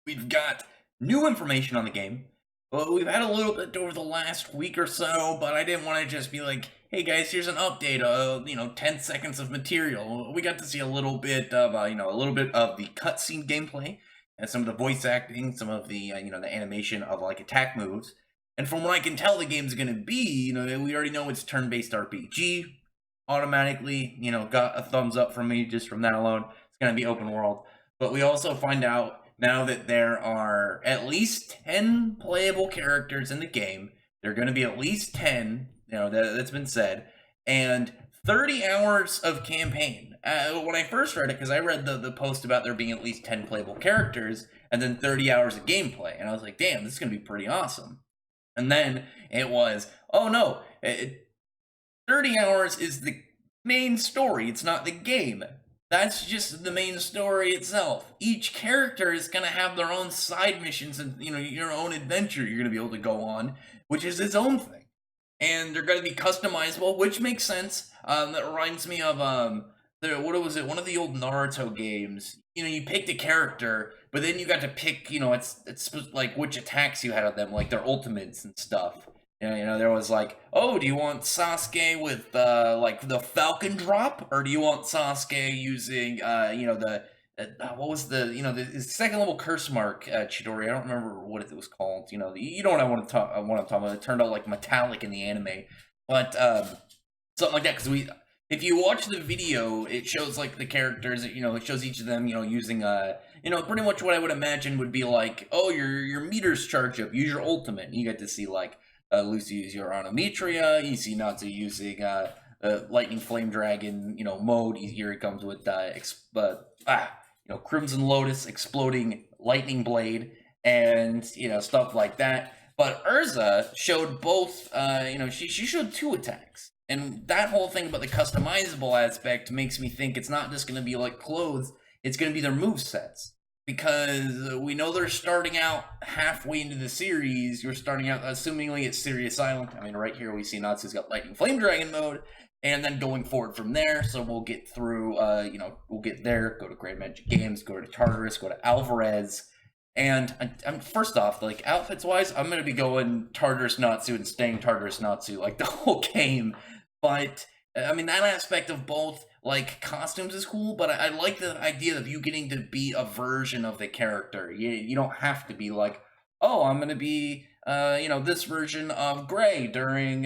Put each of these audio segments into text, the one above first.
We've got new information on the game. Well, we've had a little bit over the last week or so, but I didn't want to just be like, "Hey guys, here's an update. 10 seconds of material." We got to see a little bit of, a little bit of the cutscene gameplay and some of the voice acting, some of the, the animation of like attack moves. And from what I can tell, the game's going to be, we already know it's turn-based RPG. Automatically, got a thumbs up from me just from that alone. It's going to be open world. But we also find out now that there are at least 10 playable characters in the game. There are going to be at least 10, that's been said, and 30 hours of campaign. When I first read it, because I read the post about there being at least 10 playable characters, and then 30 hours of gameplay, and I was like, damn, this is going to be pretty awesome. And then it was, oh no, 30 hours is the main story, it's not the game. That's just the main story itself. Each character is going to have their own side missions and, your own adventure you're going to be able to go on, which is its own thing. And they're going to be customizable, which makes sense. That reminds me of, what was it? One of the old Naruto games. You picked a character, but then you got to pick, it's like which attacks you had on them, like their ultimates and stuff. There was like, oh, do you want Sasuke with like the Falcon drop, or do you want Sasuke using what was the second level curse mark Chidori? I don't remember what it was called. You know what I want to talk. What I'm talking about. It turned out like metallic in the anime, but something like that. Because if you watch the video, it shows like the characters. It shows each of them. using pretty much what I would imagine would be like, oh, your meters charge up. Use your ultimate. You get to see like. Lucy use your Anametria. You see Natsu using Lightning Flame Dragon, mode. Here it comes with Crimson Lotus exploding Lightning Blade and stuff like that. But Urza showed both. She showed two attacks, and that whole thing about the customizable aspect makes me think it's not just going to be like clothes. It's going to be their move sets. Because we know they're starting out halfway into the series. You're starting out, assumingly, it's Serious Island. I mean, right here we see Natsu's got Lightning Flame Dragon mode, and then going forward from there. So we'll get through, we'll get there, go to Grand Magic Games, go to Tartarus, go to Alvarez. And I'm first off, like outfits wise, I'm gonna be going Tartarus Natsu and staying Tartarus Natsu like the whole game. But I mean, that aspect of both like costumes is cool, but I like the idea of you getting to be a version of the character. You don't have to be like, oh, I'm gonna be this version of Gray during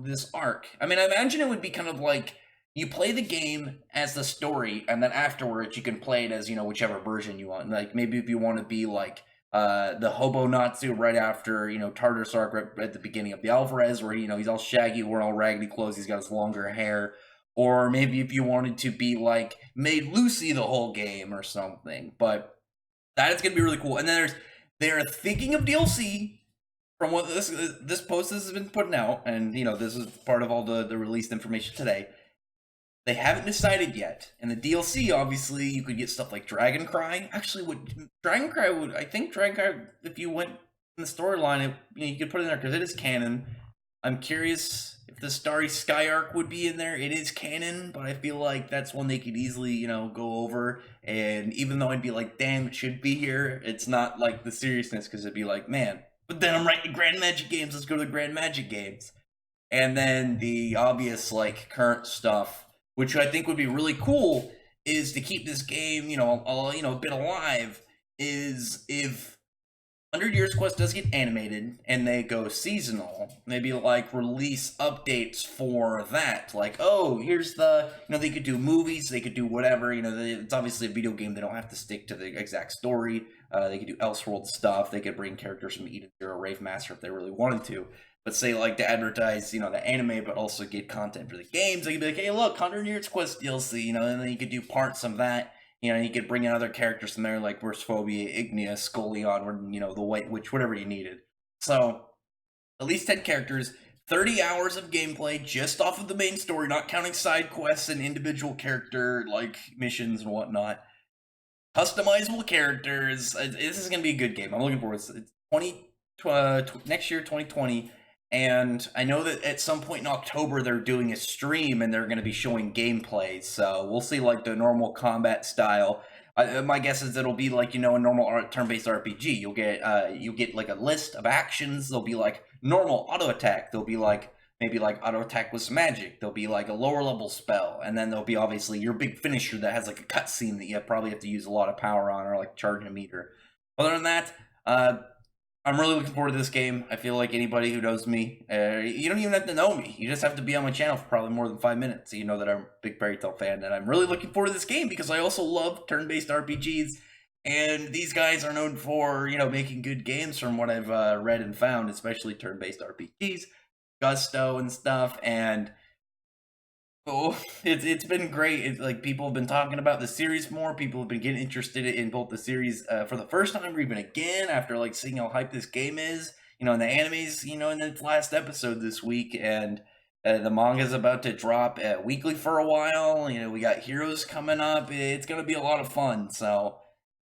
this arc. I mean, I imagine it would be kind of like you play the game as the story, and then afterwards you can play it as whichever version you want. Like maybe if you want to be like the Hobo Natsu right after Tartarus arc right at the beginning of the Alvarez, where he's all shaggy, wearing all raggedy clothes, he's got his longer hair. Or maybe if you wanted to be like made Lucy the whole game or something. But that is going to be really cool. And then they're thinking of DLC from what this post has been putting out, and this is part of all the released information today. They haven't decided yet. And the DLC, obviously, you could get stuff like Dragon Cry. Actually, I think Dragon Cry, if you went in the storyline, you could put it in there because it is canon. I'm curious if the Starry Sky arc would be in there. It is canon, but I feel like that's one they could easily, go over. And even though I'd be like, damn, it should be here, it's not like the seriousness, because it'd be like, man, but then I'm writing Grand Magic Games, let's go to the Grand Magic Games. And then the obvious, like, current stuff, which I think would be really cool, is to keep this game, a bit alive, is if 100 Years Quest does get animated and they go seasonal, maybe like release updates for that. Like, oh, here's they could do movies, they could do whatever. It's obviously a video game. They don't have to stick to the exact story. They could do Elseworld stuff. They could bring characters from Eden Zero, Rave Master if they really wanted to. But say like to advertise, the anime, but also get content for the games. They could be like, hey, look, 100 Years Quest DLC, and then you could do parts of that. You could bring in other characters from there, like Phobia, Igneous, Scullion, or, the White Witch, whatever you needed. So, at least 10 characters, 30 hours of gameplay just off of the main story, not counting side quests and individual character, like, missions and whatnot. Customizable characters. This is going to be a good game. I'm looking forward to it. It's next year, 2020. And I know that at some point in October they're doing a stream and they're going to be showing gameplay. So we'll see like the normal combat style. My guess is it'll be like, a normal turn-based RPG. You'll get like a list of actions. There'll be like normal auto attack. There'll be like maybe like auto attack with some magic. There'll be like a lower level spell, and then there'll be obviously your big finisher that has like a cutscene that you probably have to use a lot of power on, or like charging a meter. Other than that, I'm really looking forward to this game. I feel like anybody who knows me, you don't even have to know me. You just have to be on my channel for probably more than 5 minutes. So you know that I'm a big Fairy Tail fan, and I'm really looking forward to this game because I also love turn-based RPGs. And these guys are known for, making good games from what I've read and found, especially turn-based RPGs, Gusto and stuff. And oh, it's been great. It's like people have been talking about the series more. People have been getting interested in both the series for the first time or even again after like seeing how hype this game is. And the anime's in its last episode this week, and the manga's about to drop weekly for a while. We got Heroes coming up. It's gonna be a lot of fun. So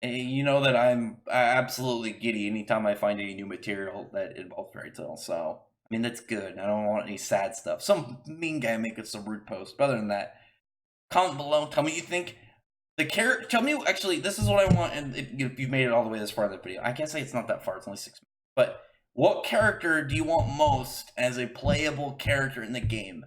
you know that I'm absolutely giddy anytime I find any new material that involves Fairy Tail. So I mean, that's good. I don't want any sad stuff. Some mean guy making some rude post. But other than that, comment below. Tell me what you think. The character. Tell me, actually, this is what I want. And if you've made it all the way this far in the video, I can't say it's not that far. It's only 6 minutes. But what character do you want most as a playable character in the game?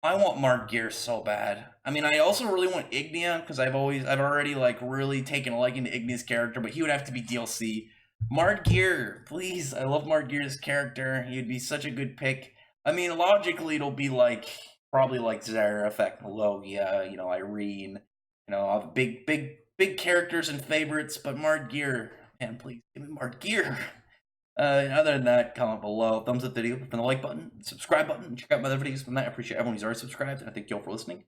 I want Margear so bad. I mean, I also really want Ignia because I've already like really taken a liking to Ignia's character, but he would have to be DLC. Margear, please. I love Margear's character. He'd be such a good pick. I mean, logically, it'll be like probably like Zarafek, Logia, Irene, big characters and favorites. But Margear, man, please give me Margear. Other than that, comment below, thumbs up the video, from the like button, subscribe button, check out my other videos from that. I appreciate everyone who's already subscribed, and I thank you all for listening.